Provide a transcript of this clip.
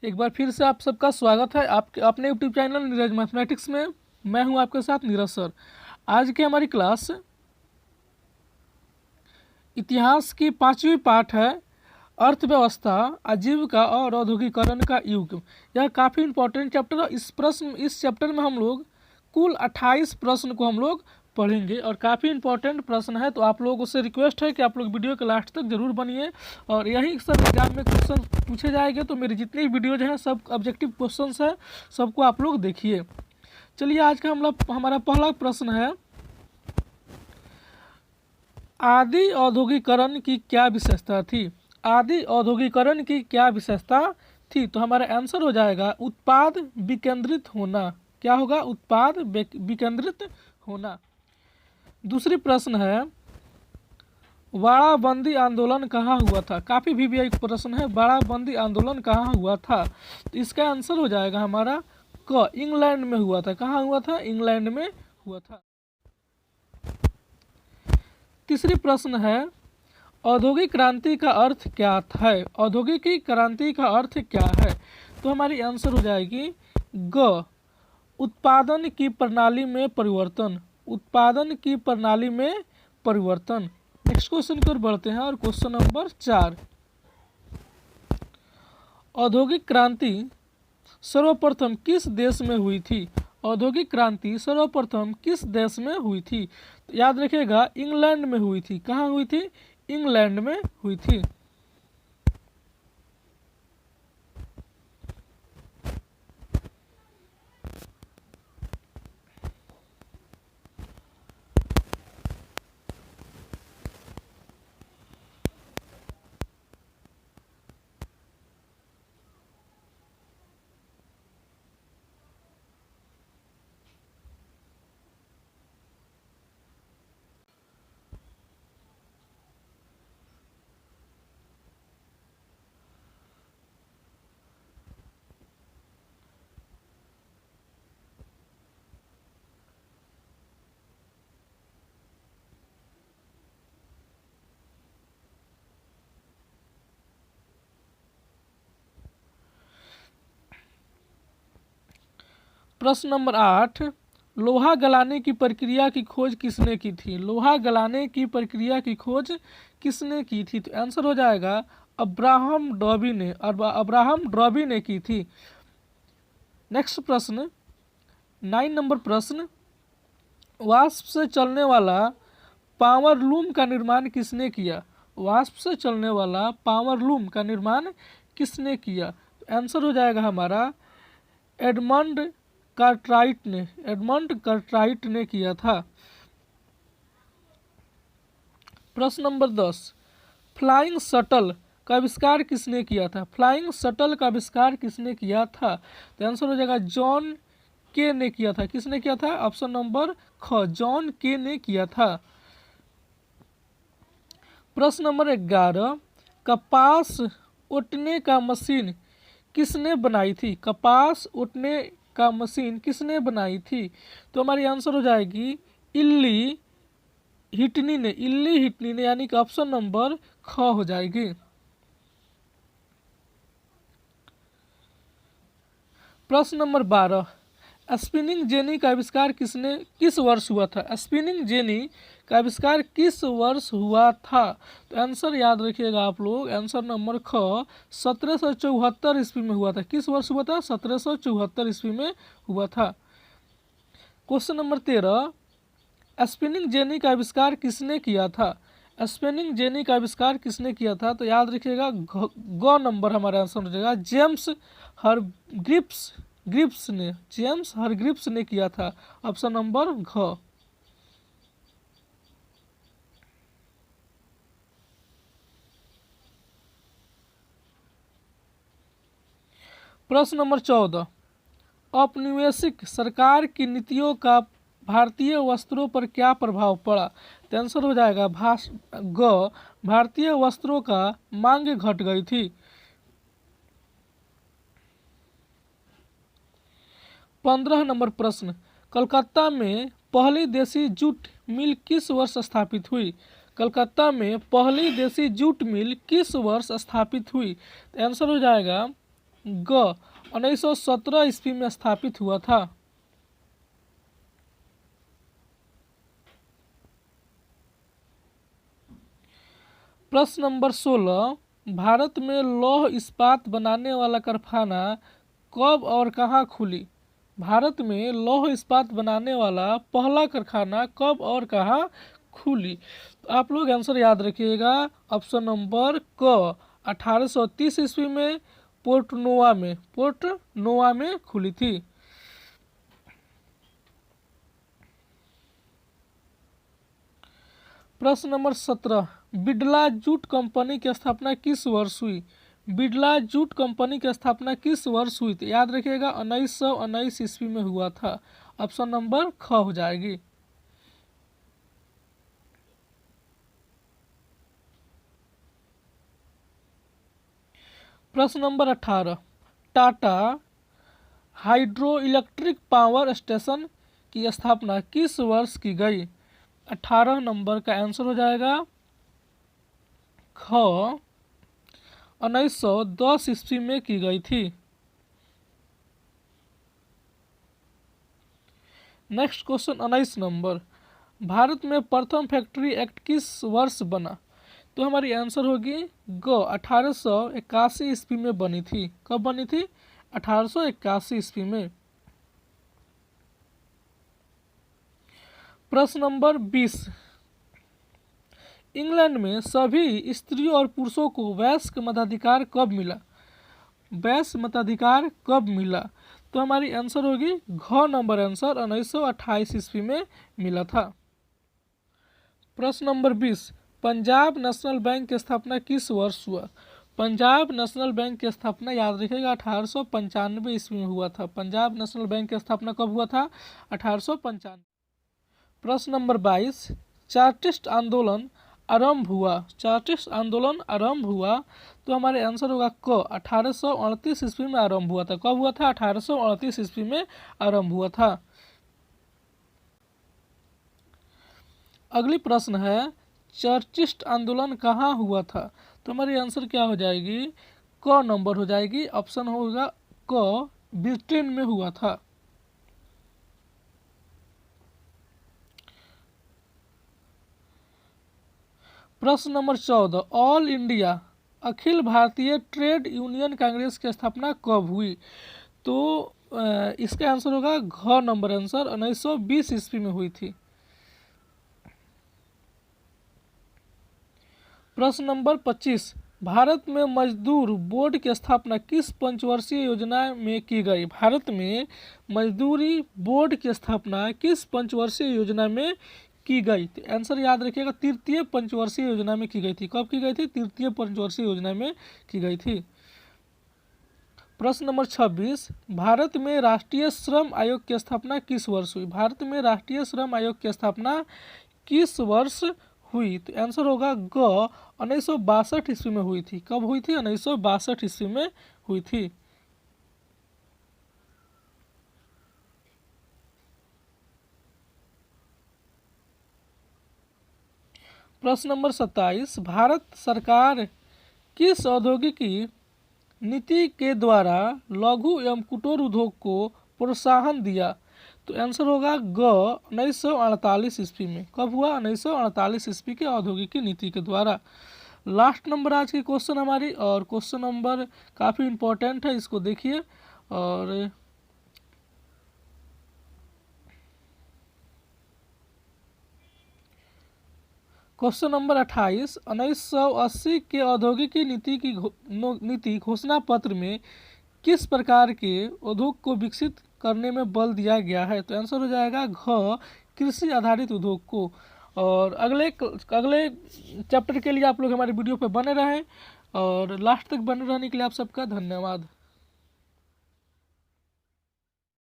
एक बार फिर से आप सबका स्वागत है आपके अपने यूट्यूब चैनल नीरज मैथमेटिक्स में। मैं हूं आपके साथ नीरज सर। आज की हमारी क्लास इतिहास की 5वीं पाठ है, अर्थव्यवस्था, आजीविका और औद्योगिकरण का युग। यह काफ़ी इंपॉर्टेंट चैप्टर है। इस चैप्टर में हम लोग कुल 28 प्रश्न को हम लोग पढ़ेंगे और काफ़ी इंपॉर्टेंट प्रश्न है, तो आप लोगों से रिक्वेस्ट है कि आप लोग वीडियो के लास्ट तक जरूर बनिए। और यही सब एग्जाम में क्वेश्चन पूछे जाएंगे, तो मेरी जितनी वीडियोज हैं सब ऑब्जेक्टिव क्वेश्चंस हैं, सबको आप लोग देखिए। चलिए आज का हमारा पहला प्रश्न है, आदि औद्योगिकरण की क्या विशेषता थी। आदि औद्योगिकरण की क्या विशेषता थी, तो हमारा आंसर हो जाएगा उत्पाद विकेंद्रित होना। क्या होगा? उत्पाद विकेंद्रित होना। दूसरी प्रश्न है, बाड़ाबंदी आंदोलन कहाँ हुआ था। काफ़ी वीवीआई प्रश्न है, बाड़ाबंदी आंदोलन कहाँ हुआ था, तो इसका आंसर हो जाएगा हमारा क, इंग्लैंड में हुआ था। कहाँ हुआ था? इंग्लैंड में हुआ था। तीसरी प्रश्न है, औद्योगिक क्रांति का अर्थ क्या है। औद्योगिक क्रांति का अर्थ क्या है, तो हमारी आंसर हो जाएगी ग, उत्पादन की प्रणाली में परिवर्तन। उत्पादन की प्रणाली में परिवर्तन। नेक्स्ट क्वेश्चन की ओर बढ़ते हैं और क्वेश्चन नंबर 4, औद्योगिक क्रांति सर्वप्रथम किस देश में हुई थी। औद्योगिक क्रांति सर्वप्रथम किस देश में हुई थी, तो याद रखिएगा इंग्लैंड में हुई थी। कहाँ हुई थी? इंग्लैंड में हुई थी। प्रश्न नंबर 8, लोहा गलाने की प्रक्रिया की खोज किसने की थी। लोहा गलाने की प्रक्रिया की खोज किसने की थी, तो आंसर हो जाएगा अब्राहम ड्रॉबी ने। अब्राहम ड्रॉबी ने की थी। नेक्स्ट प्रश्न 9 नंबर प्रश्न, वाष्प से चलने वाला पावर लूम का निर्माण किसने किया। वाष्प से चलने वाला पावर लूम का निर्माण किसने किया, तो आंसर हो जाएगा हमारा एडमंड कार्टराइट ने। एडमंड कार्टराइट ने किया था। प्रश्न नंबर 10, फ्लाइंग शटल का आविष्कार किसने किया था। फ्लाइंग शटल का आविष्कार किसने किया था, तो आंसर हो जाएगा जॉन के ने किया था। किसने किया था? ऑप्शन नंबर ख, जॉन के ने किया था। प्रश्न नंबर 11, कपास उठने का मशीन किसने बनाई थी। कपास उठने का मशीन किसने बनाई थी, तो हमारी आंसर हो जाएगी इल्ली हिटनी ने। इल्ली हिटनी ने, यानी कि ऑप्शन नंबर ख हो जाएगी। प्रश्न नंबर 12, स्पिनिंग जेनी का आविष्कार किस वर्ष हुआ था। स्पिनिंग जेनी का आविष्कार किस वर्ष हुआ था, तो आंसर याद रखिएगा आप लोग, आंसर नंबर ख, 1774 ईस्वी में हुआ था। किस वर्ष हुआ था? 1774 ईस्वी में हुआ था। क्वेश्चन नंबर 13, स्पिनिंग जेनी का आविष्कार किसने किया था। स्पिनिंग जेनी का आविष्कार किसने किया था, तो याद रखिएगा ग नंबर हमारा आंसर हो जाएगा जेम्स हरग्रिप्स ने। जेम्स हरग्रिप्स ने किया था। ऑप्शन नंबर घ। प्रश्न नंबर 14, औपनिवेशिक सरकार की नीतियों का भारतीय वस्त्रों पर क्या प्रभाव पड़ा, तो आंसर हो जाएगा ग, भारतीय वस्त्रों का मांग घट गई थी। 15 नंबर प्रश्न, कलकत्ता में पहली देसी जूट मिल किस वर्ष स्थापित हुई। कलकत्ता में पहली देसी जूट मिल किस वर्ष स्थापित हुई, तो आंसर हो जाएगा ग 1917 ईस्वी में स्थापित हुआ था। प्रश्न नंबर 16, भारत में लौह इस्पात बनाने वाला कारखाना कब और कहाँ खुली? भारत में लौह इस्पात बनाने वाला पहला कारखाना कब और कहाँ खुली? तो आप लोग आंसर याद रखिएगा। ऑप्शन नंबर क 1830 ईस्वी में पोर्ट नोआ में खुली थी। प्रश्न नंबर 17, बिड़ला जूट कंपनी की स्थापना किस वर्ष हुई? बिड़ला जूट कंपनी की स्थापना किस वर्ष हुई? तो याद रखिएगा 1919 ईस्वी में हुआ था। ऑप्शन नंबर ख हो जाएगी। प्रश्न number 18, Tata hydro electric power station की स्थापना किस वर्ष की गई? 18 नंबर का आंसर हो जाएगा ख 1910 ईस्वी में की गई थी। नेक्स्ट क्वेश्चन 19 नंबर, भारत में प्रथम फैक्ट्री एक्ट किस वर्ष बना? तो हमारी आंसर होगी ग 1881 ईस्वी में बनी थी। कब बनी थी? 1881 ईस्वी में। प्रश्न नंबर 20, इंग्लैंड में सभी स्त्रियों और पुरुषों को वयस्क मताधिकार कब मिला? वयस्क मताधिकार कब मिला? तो हमारी आंसर होगी घ नंबर आंसर 1928 ईस्वी में मिला था। प्रश्न नंबर 20, पंजाब नेशनल बैंक की स्थापना किस वर्ष हुआ? पंजाब नेशनल बैंक की स्थापना याद रखिएगा 1895 ईस्वी में हुआ था। पंजाब नेशनल बैंक की स्थापना कब हुआ था? 1895। प्रश्न नंबर 22, चार्टिस्ट आंदोलन आरंभ हुआ? चार्टिस्ट आंदोलन आरंभ हुआ तो हमारे आंसर होगा क 1838 ईस्वी में आरंभ हुआ था। कब हुआ था? 1838 ईस्वी में आरंभ हुआ था। अगली प्रश्न है, चार्टिस्ट आंदोलन कहाँ हुआ था? तो हमारी आंसर क्या हो जाएगी? क नंबर हो जाएगी। ऑप्शन होगा क ब्रिटेन में हुआ था। प्रश्न number 14, all India Akhil Bharatiya trade union Congress की स्थापना कब हुई? तो इसका आंसर होगा घ नंबर आंसर 1920 ईस्वी में हुई थी। प्रश्न नंबर 25, भारत में मजदूर बोर्ड की स्थापना किस पंचवर्षीय योजना में की गई? भारत में मजदूरी बोर्ड की स्थापना किस पंचवर्षीय योजना में की गई? तो आंसर याद रखिएगा तृतीय पंचवर्षीय योजना में की गई थी। कब की गई थी? तृतीय पंचवर्षीय योजना में की गई थी। प्रश्न नंबर 26, भारत में राष्ट्रीय श्रम आयोग की स्थापना किस वर्ष हुई? भारत में राष्ट्रीय श्रम आयोग की स्थापना किस वर्ष हुई? तो आंसर होगा ग 1962 ईस्वी में हुई थी। कब हुई थी? 1962 ईस्वी में हुई थी। प्रश्न नंबर 27, भारत सरकार किस औद्योगिकी नीति के द्वारा लघु एवं कुटीर उद्योग को प्रोत्साहन दिया? तो आंसर होगा ग 1948 ईस्वी में। कब हुआ? 1948 ईस्वी के औद्योगिकी नीति के द्वारा। लास्ट नंबर आज की क्वेश्चन हमारी, और क्वेश्चन नंबर काफ़ी इंपॉर्टेंट है, इसको देखिए। और क्वेश्चन नंबर 28, 1980 के औद्योगिकी नीति घोषणा पत्र में किस प्रकार के उद्योग को विकसित करने में बल दिया गया है? तो आंसर हो जाएगा घ कृषि आधारित उद्योग को। और अगले चैप्टर के लिए आप लोग हमारे वीडियो पे बने रहें, और लास्ट तक बने रहने के लिए आप सबका धन्यवाद।